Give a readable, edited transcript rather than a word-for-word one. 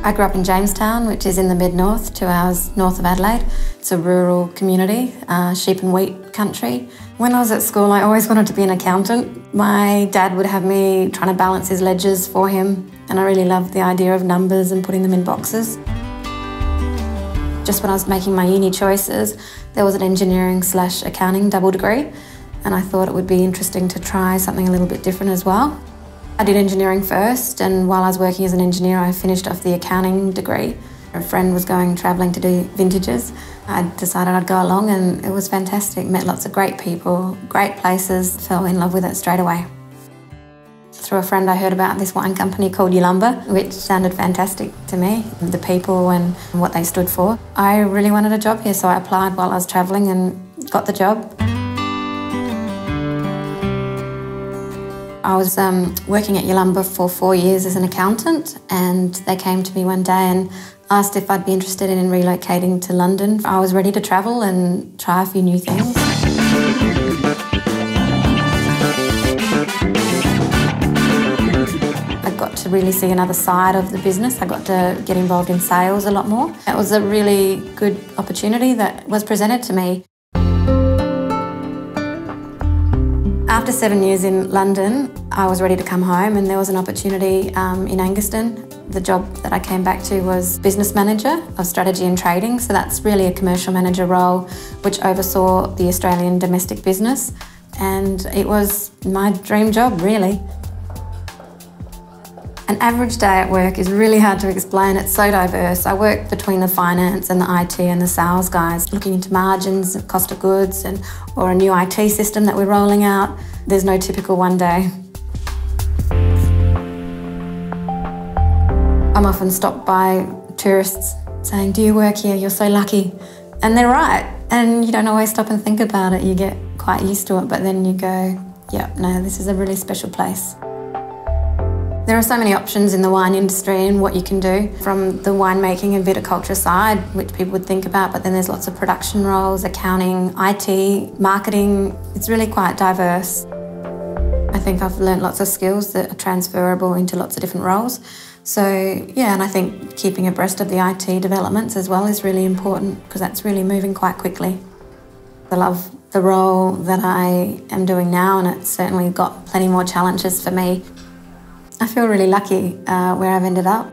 I grew up in Jamestown, which is in the mid-north, 2 hours north of Adelaide. It's a rural community, sheep and wheat country. When I was at school, I always wanted to be an accountant. My dad would have me trying to balance his ledgers for him, and I really loved the idea of numbers and putting them in boxes. Just when I was making my uni choices, there was an engineering/accounting double degree, and I thought it would be interesting to try something a little bit different as well. I did engineering first, and while I was working as an engineer, I finished off the accounting degree. A friend was going travelling to do vintages. I decided I'd go along, and it was fantastic. Met lots of great people, great places, fell in love with it straight away. Through a friend, I heard about this wine company called Yalumba, which sounded fantastic to me, the people and what they stood for. I really wanted a job here, so I applied while I was travelling and got the job. I was working at Yalumba for 4 years as an accountant, and they came to me one day and asked if I'd be interested in relocating to London. I was ready to travel and try a few new things. I got to really see another side of the business. I got to get involved in sales a lot more. It was a really good opportunity that was presented to me. After 7 years in London, I was ready to come home, and there was an opportunity in Angaston. The job that I came back to was business manager of strategy and trading, so that's really a commercial manager role which oversaw the Australian domestic business, and it was my dream job, really. An average day at work is really hard to explain. It's so diverse. I work between the finance and the IT and the sales guys, looking into margins, cost of goods, or a new IT system that we're rolling out. There's no typical one day. I'm often stopped by tourists saying, "Do you work here? You're so lucky." And they're right. And you don't always stop and think about it. You get quite used to it, but then you go, "Yeah, no, this is a really special place." There are so many options in the wine industry and what you can do, from the winemaking and viticulture side, which people would think about, but then there's lots of production roles, accounting, IT, marketing. It's really quite diverse. I think I've learnt lots of skills that are transferable into lots of different roles. So yeah, and I think keeping abreast of the IT developments as well is really important, because that's really moving quite quickly. I love the role that I am doing now, and it's certainly got plenty more challenges for me. I feel really lucky where I've ended up.